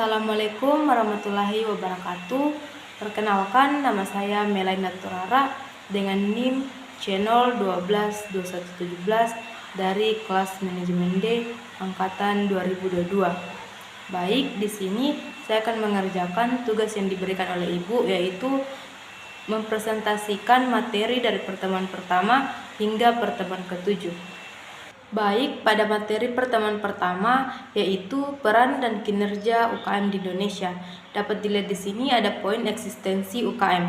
Assalamualaikum warahmatullahi wabarakatuh. Perkenalkan, nama saya Melaina Turara dengan NIM C0122117 dari kelas Manajemen D angkatan 2022. Baik, di sini saya akan mengerjakan tugas yang diberikan oleh Ibu, yaitu mempresentasikan materi dari pertemuan pertama hingga pertemuan ke-7. Baik, pada materi pertemuan pertama yaitu peran dan kinerja UKM di Indonesia. Dapat dilihat di sini ada poin eksistensi UKM.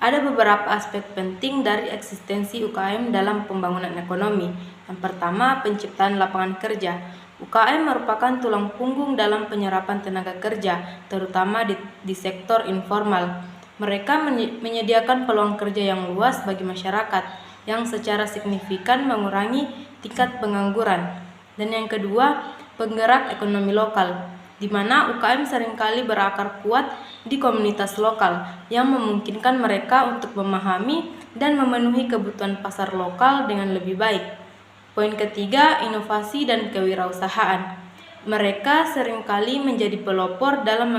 Ada beberapa aspek penting dari eksistensi UKM dalam pembangunan ekonomi. Yang pertama, penciptaan lapangan kerja. UKM merupakan tulang punggung dalam penyerapan tenaga kerja, terutama di sektor informal. Mereka menyediakan peluang kerja yang luas bagi masyarakat, yang secara signifikan mengurangi tingkat pengangguran. Dan yang kedua, penggerak ekonomi lokal, di mana UKM seringkali berakar kuat di komunitas lokal yang memungkinkan mereka untuk memahami dan memenuhi kebutuhan pasar lokal dengan lebih baik. Poin ketiga, inovasi dan kewirausahaan. Mereka seringkali menjadi pelopor dalam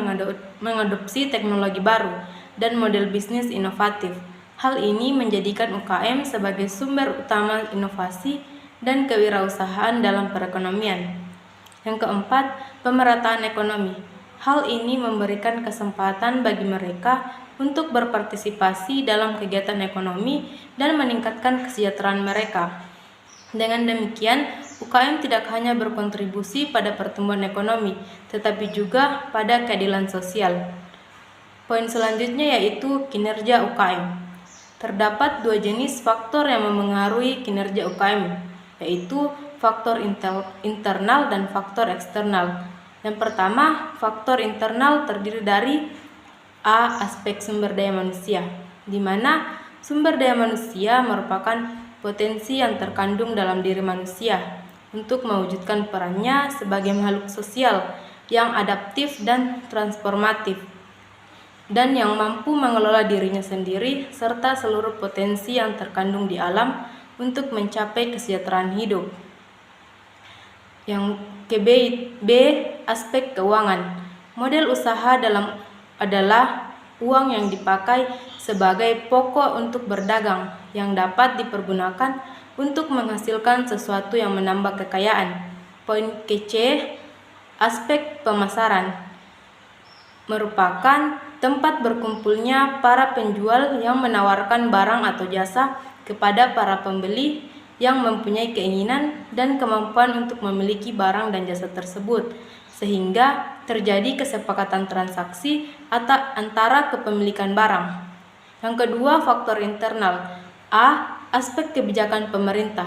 mengadopsi teknologi baru dan model bisnis inovatif. Hal ini menjadikan UKM sebagai sumber utama inovasi dan kewirausahaan dalam perekonomian. Yang keempat, pemerataan ekonomi. Hal ini memberikan kesempatan bagi mereka untuk berpartisipasi dalam kegiatan ekonomi dan meningkatkan kesejahteraan mereka. Dengan demikian, UKM tidak hanya berkontribusi pada pertumbuhan ekonomi, tetapi juga pada keadilan sosial. Poin selanjutnya yaitu kinerja UKM. Terdapat dua jenis faktor yang memengaruhi kinerja UKM, yaitu faktor internal dan faktor eksternal. Yang pertama, faktor internal terdiri dari A. Aspek sumber daya manusia, di mana sumber daya manusia merupakan potensi yang terkandung dalam diri manusia untuk mewujudkan perannya sebagai makhluk sosial yang adaptif dan transformatif, dan yang mampu mengelola dirinya sendiri serta seluruh potensi yang terkandung di alam untuk mencapai kesejahteraan hidup. Yang B. Aspek keuangan. Model usaha adalah uang yang dipakai sebagai pokok untuk berdagang yang dapat dipergunakan untuk menghasilkan sesuatu yang menambah kekayaan. Poin C. Aspek pemasaran. Merupakan tempat berkumpulnya para penjual yang menawarkan barang atau jasa kepada para pembeli yang mempunyai keinginan dan kemampuan untuk memiliki barang dan jasa tersebut, sehingga terjadi kesepakatan transaksi antara kepemilikan barang. Yang kedua, faktor internal. A. Aspek kebijakan pemerintah.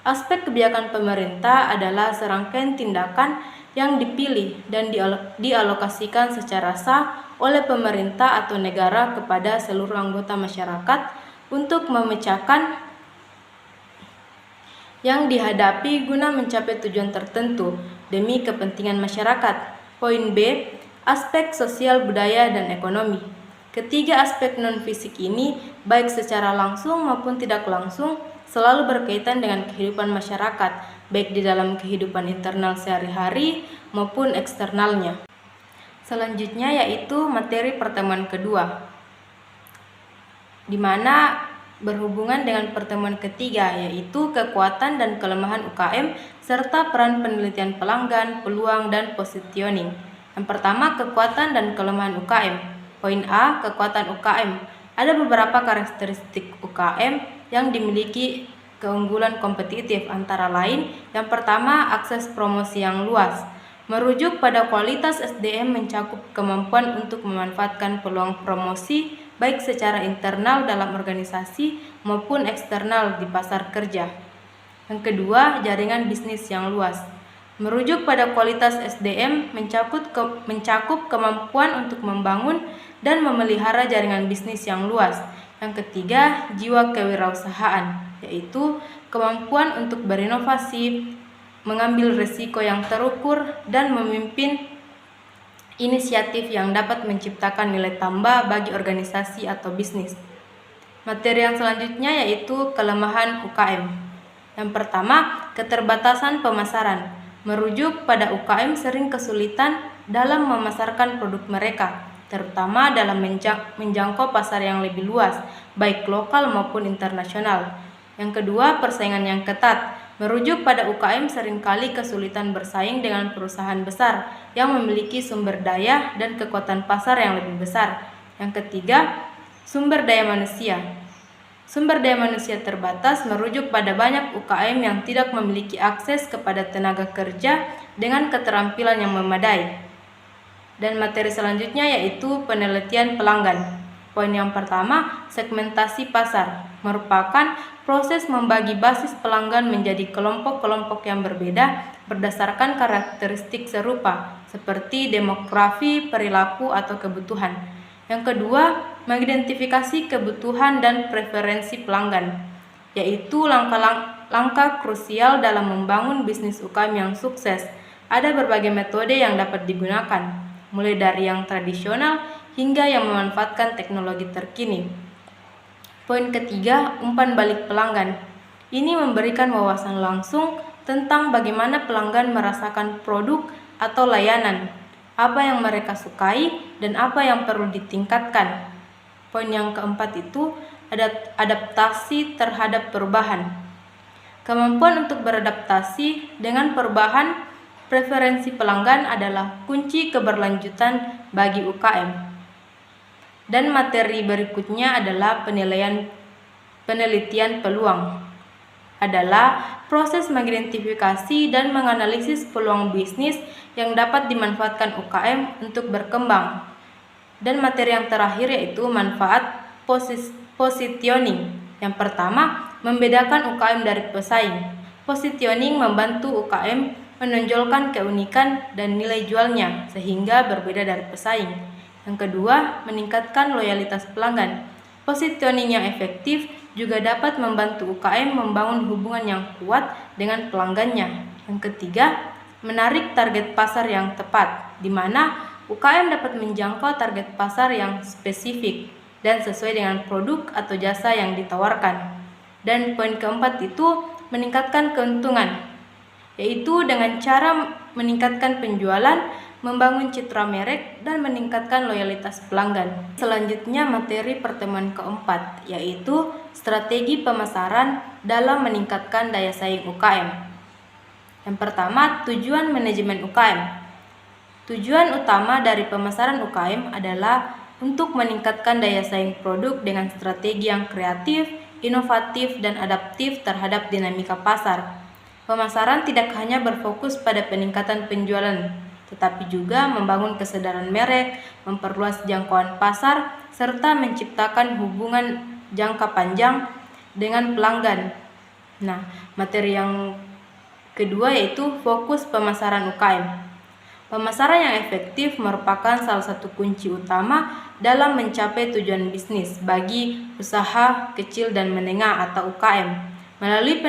Aspek kebijakan pemerintah adalah serangkaian tindakan yang dipilih dan dialokasikan secara sah oleh pemerintah atau negara kepada seluruh anggota masyarakat untuk memecahkan yang dihadapi guna mencapai tujuan tertentu demi kepentingan masyarakat. Poin B. Aspek sosial, budaya, dan ekonomi. Ketiga aspek non-fisik ini, baik secara langsung maupun tidak langsung, selalu berkaitan dengan kehidupan masyarakat, baik di dalam kehidupan internal sehari-hari maupun eksternalnya. Selanjutnya yaitu materi pertemuan kedua, di mana berhubungan dengan pertemuan ketiga, yaitu kekuatan dan kelemahan UKM serta peran penelitian pelanggan, peluang, dan positioning. Yang pertama, kekuatan dan kelemahan UKM. Poin A, kekuatan UKM. Ada beberapa karakteristik UKM yang dimiliki keunggulan kompetitif, antara lain yang pertama, akses promosi yang luas. Merujuk pada kualitas SDM mencakup kemampuan untuk memanfaatkan peluang promosi baik secara internal dalam organisasi maupun eksternal di pasar kerja. Yang kedua, jaringan bisnis yang luas. Merujuk pada kualitas SDM mencakup kemampuan untuk membangun dan memelihara jaringan bisnis yang luas. Yang ketiga, jiwa kewirausahaan, yaitu kemampuan untuk berinovasi, mengambil risiko yang terukur, dan memimpin inisiatif yang dapat menciptakan nilai tambah bagi organisasi atau bisnis. Materi yang selanjutnya yaitu kelemahan UKM. Yang pertama, keterbatasan pemasaran. merujuk pada UKM sering kesulitan dalam memasarkan produk mereka, terutama dalam menjangkau pasar yang lebih luas, baik lokal maupun internasional. Yang kedua, persaingan yang ketat, merujuk pada UKM seringkali kesulitan bersaing dengan perusahaan besar yang memiliki sumber daya dan kekuatan pasar yang lebih besar. Yang ketiga, sumber daya manusia. Sumber daya manusia terbatas merujuk pada banyak UKM yang tidak memiliki akses kepada tenaga kerja dengan keterampilan yang memadai. Dan materi selanjutnya yaitu penelitian pelanggan. Poin yang pertama, segmentasi pasar, merupakan proses membagi basis pelanggan menjadi kelompok-kelompok yang berbeda berdasarkan karakteristik serupa, seperti demografi, perilaku, atau kebutuhan. Yang kedua, mengidentifikasi kebutuhan dan preferensi pelanggan, yaitu langkah krusial dalam membangun bisnis UKM yang sukses. Ada berbagai metode yang dapat digunakan, mulai dari yang tradisional hingga yang memanfaatkan teknologi terkini. Poin ketiga, umpan balik pelanggan. Ini memberikan wawasan langsung tentang bagaimana pelanggan merasakan produk atau layanan, apa yang mereka sukai, dan apa yang perlu ditingkatkan. Poin yang keempat itu adaptasi terhadap perubahan. Kemampuan untuk beradaptasi dengan perubahan preferensi pelanggan adalah kunci keberlanjutan bagi UKM. Dan materi berikutnya adalah penelitian peluang. Adalah proses mengidentifikasi dan menganalisis peluang bisnis yang dapat dimanfaatkan UKM untuk berkembang. Dan materi yang terakhir yaitu manfaat positioning. Yang pertama, membedakan UKM dari pesaing. Positioning membantu UKM menonjolkan keunikan dan nilai jualnya sehingga berbeda dari pesaing. Yang kedua, meningkatkan loyalitas pelanggan. Positioning yang efektif juga dapat membantu UKM membangun hubungan yang kuat dengan pelanggannya. Yang ketiga, menarik target pasar yang tepat, di mana UKM dapat menjangkau target pasar yang spesifik dan sesuai dengan produk atau jasa yang ditawarkan. Dan poin keempat itu meningkatkan keuntungan, yaitu dengan cara meningkatkan penjualan, membangun citra merek, dan meningkatkan loyalitas pelanggan. Selanjutnya materi pertemuan keempat, yaitu strategi pemasaran dalam meningkatkan daya saing UKM. Yang pertama, tujuan manajemen UKM. Tujuan utama dari pemasaran UKM adalah untuk meningkatkan daya saing produk dengan strategi yang kreatif, inovatif, dan adaptif terhadap dinamika pasar. Pemasaran tidak hanya berfokus pada peningkatan penjualan, tetapi juga membangun kesadaran merek, memperluas jangkauan pasar, serta menciptakan hubungan jangka panjang dengan pelanggan. Nah, materi yang kedua yaitu fokus pemasaran UKM. Pemasaran yang efektif merupakan salah satu kunci utama dalam mencapai tujuan bisnis bagi usaha kecil dan menengah atau UKM. Melalui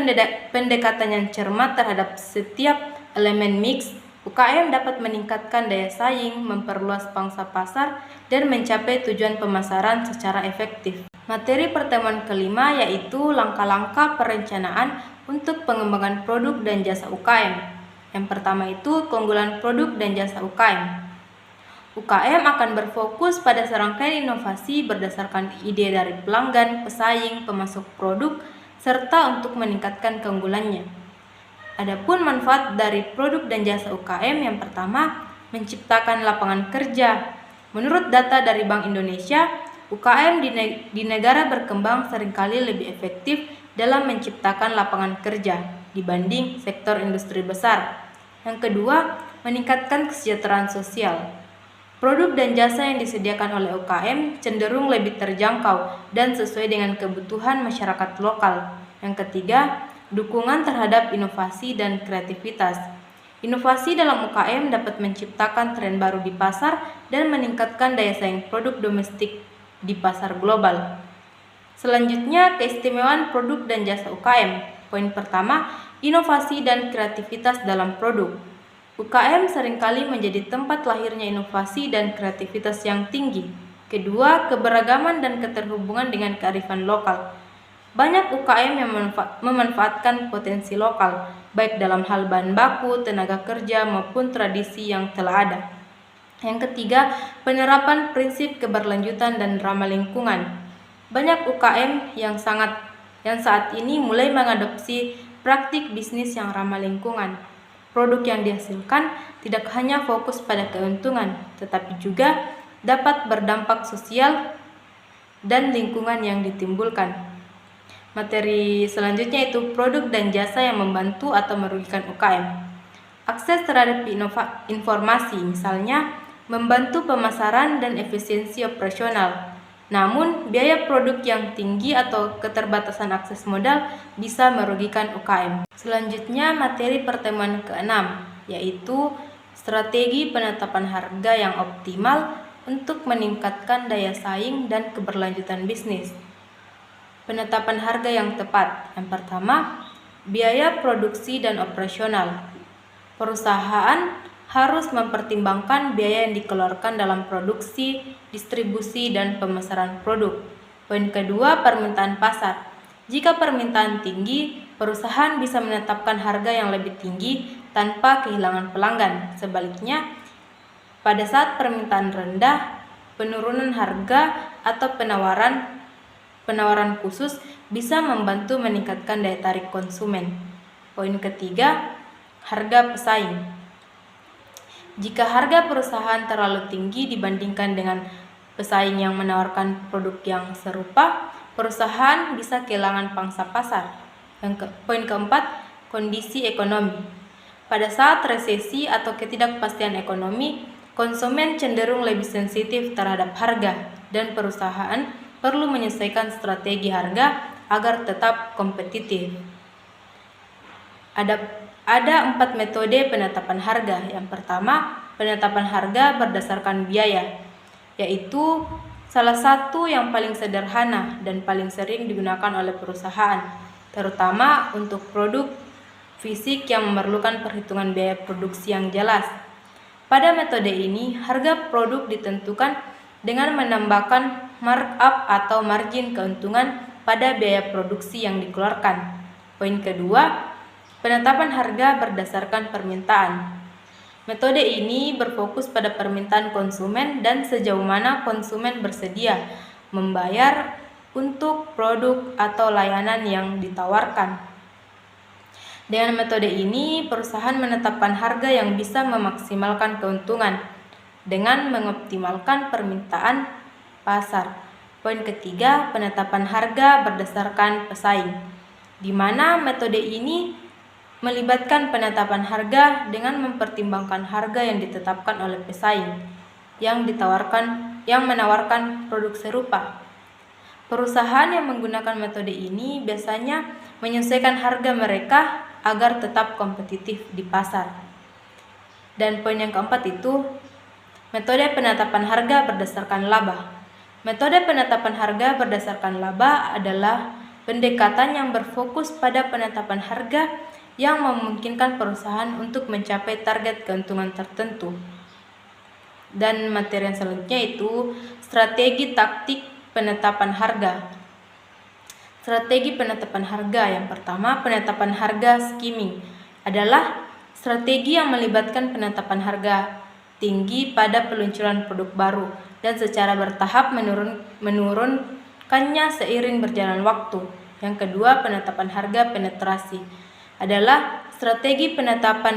pendekatan yang cermat terhadap setiap elemen mix, UKM dapat meningkatkan daya saing, memperluas pangsa pasar, dan mencapai tujuan pemasaran secara efektif. Materi pertemuan kelima yaitu langkah-langkah perencanaan untuk pengembangan produk dan jasa UKM. Yang pertama itu keunggulan produk dan jasa UKM. UKM akan berfokus pada serangkaian inovasi berdasarkan ide dari pelanggan, pesaing, pemasok produk, serta untuk meningkatkan keunggulannya. Adapun manfaat dari produk dan jasa UKM yang pertama, menciptakan lapangan kerja. Menurut data dari Bank Indonesia, UKM di negara berkembang seringkali lebih efektif dalam menciptakan lapangan kerja dibanding sektor industri besar. Yang kedua, meningkatkan kesejahteraan sosial. Produk dan jasa yang disediakan oleh UKM cenderung lebih terjangkau dan sesuai dengan kebutuhan masyarakat lokal. Yang ketiga, dukungan terhadap inovasi dan kreativitas. Inovasi dalam UKM dapat menciptakan tren baru di pasar dan meningkatkan daya saing produk domestik di pasar global. Selanjutnya, keistimewaan produk dan jasa UKM. Poin pertama, inovasi dan kreativitas dalam produk. UKM seringkali menjadi tempat lahirnya inovasi dan kreativitas yang tinggi. Kedua, keberagaman dan keterhubungan dengan kearifan lokal. Banyak UKM yang memanfaatkan potensi lokal, baik dalam hal bahan baku, tenaga kerja, maupun tradisi yang telah ada. Yang ketiga, penerapan prinsip keberlanjutan dan ramah lingkungan. Banyak UKM yang saat ini mulai mengadopsi praktik bisnis yang ramah lingkungan. Produk yang dihasilkan tidak hanya fokus pada keuntungan, tetapi juga dapat berdampak sosial dan lingkungan yang ditimbulkan. Materi selanjutnya itu produk dan jasa yang membantu atau merugikan UKM. Akses terhadap informasi, misalnya membantu pemasaran dan efisiensi operasional. Namun, biaya produk yang tinggi atau keterbatasan akses modal bisa merugikan UKM. Selanjutnya, materi pertemuan ke-6, yaitu strategi penetapan harga yang optimal untuk meningkatkan daya saing dan keberlanjutan bisnis. Penetapan harga yang tepat. Yang pertama, biaya produksi dan operasional. Perusahaan harus mempertimbangkan biaya yang dikeluarkan dalam produksi, distribusi, dan pemasaran produk. Poin kedua, permintaan pasar. Jika permintaan tinggi, perusahaan bisa menetapkan harga yang lebih tinggi tanpa kehilangan pelanggan. Sebaliknya, pada saat permintaan rendah, penurunan harga atau penawaran khusus bisa membantu meningkatkan daya tarik konsumen. Poin ketiga, harga pesaing. Jika harga perusahaan terlalu tinggi dibandingkan dengan pesaing yang menawarkan produk yang serupa, perusahaan bisa kehilangan pangsa pasar. Poin keempat, kondisi ekonomi. Pada saat resesi atau ketidakpastian ekonomi, konsumen cenderung lebih sensitif terhadap harga dan perusahaan perlu menyesuaikan strategi harga agar tetap kompetitif. Ada 4 metode penetapan harga. Yang pertama, penetapan harga berdasarkan biaya, yaitu salah satu yang paling sederhana dan paling sering digunakan oleh perusahaan, terutama untuk produk fisik yang memerlukan perhitungan biaya produksi yang jelas. Pada metode ini, harga produk ditentukan dengan menambahkan markup atau margin keuntungan pada biaya produksi yang dikeluarkan. Poin kedua, penetapan harga berdasarkan permintaan. Metode ini berfokus pada permintaan konsumen dan sejauh mana konsumen bersedia membayar untuk produk atau layanan yang ditawarkan. Dengan metode ini, perusahaan menetapkan harga yang bisa memaksimalkan keuntungan dengan mengoptimalkan permintaan pasar. Poin ketiga, penetapan harga berdasarkan pesaing, di mana metode ini melibatkan penetapan harga dengan mempertimbangkan harga yang ditetapkan oleh pesaing yang menawarkan produk serupa. Perusahaan yang menggunakan metode ini biasanya menyesuaikan harga mereka agar tetap kompetitif di pasar. Dan poin yang keempat itu metode penetapan harga berdasarkan laba. Metode penetapan harga berdasarkan laba adalah pendekatan yang berfokus pada penetapan harga yang memungkinkan perusahaan untuk mencapai target keuntungan tertentu. Dan materi yang selanjutnya itu strategi taktik penetapan harga. Strategi penetapan harga yang pertama, penetapan harga skimming adalah strategi yang melibatkan penetapan harga tinggi pada peluncuran produk baru dan secara bertahap menurunkannya seiring berjalan waktu. Yang kedua, penetapan harga penetrasi adalah strategi penetapan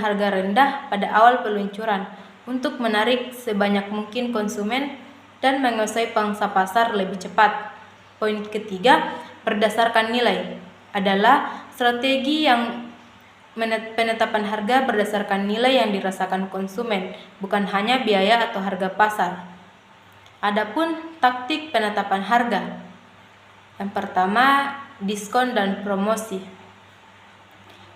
harga rendah pada awal peluncuran untuk menarik sebanyak mungkin konsumen dan menguasai pangsa pasar lebih cepat. Poin ketiga, berdasarkan nilai adalah strategi yang penetapan harga berdasarkan nilai yang dirasakan konsumen, bukan hanya biaya atau harga pasar. Adapun taktik penetapan harga. Yang pertama, diskon dan promosi.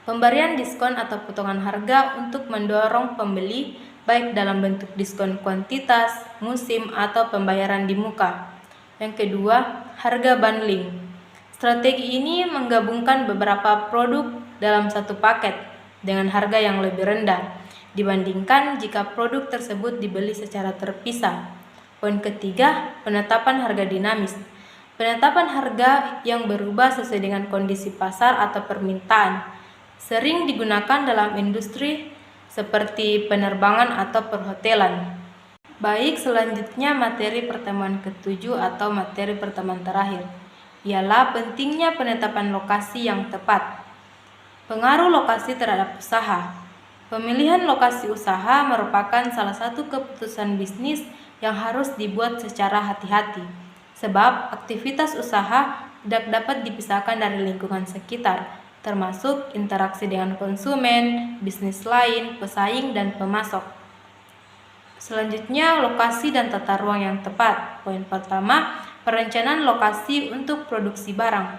Pemberian diskon atau potongan harga untuk mendorong pembeli, baik dalam bentuk diskon kuantitas, musim, atau pembayaran di muka. Yang kedua, harga bundling. Strategi ini menggabungkan beberapa produk dalam satu paket dengan harga yang lebih rendah dibandingkan jika produk tersebut dibeli secara terpisah. Poin ketiga, penetapan harga dinamis. Penetapan harga yang berubah sesuai dengan kondisi pasar atau permintaan. Sering digunakan dalam industri seperti penerbangan atau perhotelan. Baik, selanjutnya materi pertemuan ke-7 atau materi pertemuan terakhir, ialah pentingnya penetapan lokasi yang tepat. Pengaruh lokasi terhadap usaha. Pemilihan lokasi usaha merupakan salah satu keputusan bisnis yang harus dibuat secara hati-hati, sebab aktivitas usaha tidak dapat dipisahkan dari lingkungan sekitar, termasuk interaksi dengan konsumen, bisnis lain, pesaing, dan pemasok. Selanjutnya, lokasi dan tata ruang yang tepat. Poin pertama, perencanaan lokasi untuk produksi barang.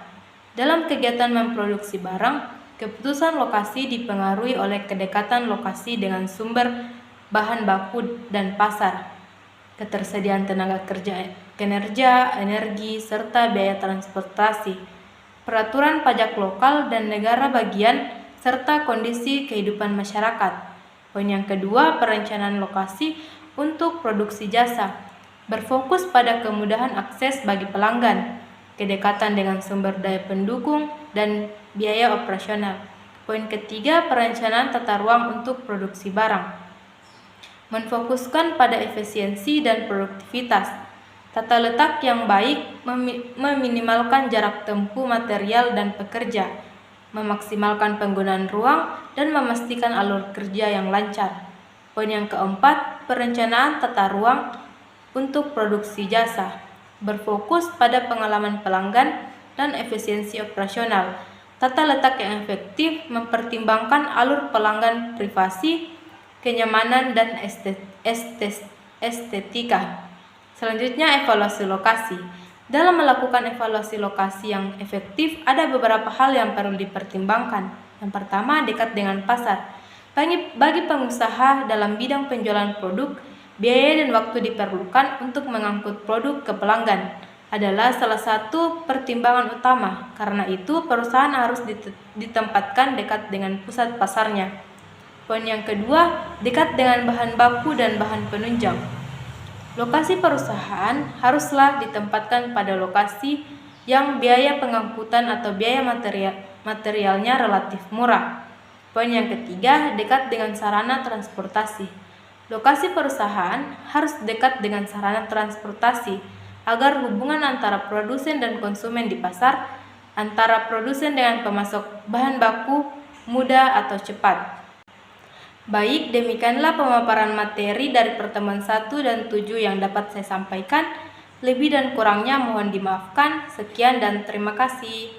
Dalam kegiatan memproduksi barang, keputusan lokasi dipengaruhi oleh kedekatan lokasi dengan sumber bahan baku dan pasar, ketersediaan tenaga kerja, kinerja, energi, serta biaya transportasi, peraturan pajak lokal dan negara bagian, serta kondisi kehidupan masyarakat. Poin yang kedua, perencanaan lokasi untuk produksi jasa, berfokus pada kemudahan akses bagi pelanggan, kedekatan dengan sumber daya pendukung, dan biaya operasional. Poin ketiga, perencanaan tata ruang untuk produksi barang, menfokuskan pada efisiensi dan produktivitas. Tata letak yang baik meminimalkan jarak tempuh material dan pekerja, memaksimalkan penggunaan ruang, dan memastikan alur kerja yang lancar. Poin yang keempat, perencanaan tata ruang untuk produksi jasa, berfokus pada pengalaman pelanggan dan efisiensi operasional. Tata letak yang efektif mempertimbangkan alur pelanggan, privasi, kenyamanan, dan estetika. Selanjutnya, evaluasi lokasi. Dalam melakukan evaluasi lokasi yang efektif, ada beberapa hal yang perlu dipertimbangkan. Yang pertama, dekat dengan pasar. Bagi pengusaha dalam bidang penjualan produk, biaya dan waktu diperlukan untuk mengangkut produk ke pelanggan adalah salah satu pertimbangan utama. Karena itu, perusahaan harus ditempatkan dekat dengan pusat pasarnya. Poin yang kedua, dekat dengan bahan baku dan bahan penunjang. Lokasi perusahaan haruslah ditempatkan pada lokasi yang biaya pengangkutan atau biaya materialnya relatif murah. Poin yang ketiga, dekat dengan sarana transportasi. Lokasi perusahaan harus dekat dengan sarana transportasi agar hubungan antara produsen dan konsumen di pasar, antara produsen dengan pemasok bahan baku mudah atau cepat. Baik, demikianlah pemaparan materi dari pertemuan 1 dan 7 yang dapat saya sampaikan. Lebih dan kurangnya mohon dimaafkan. Sekian dan terima kasih.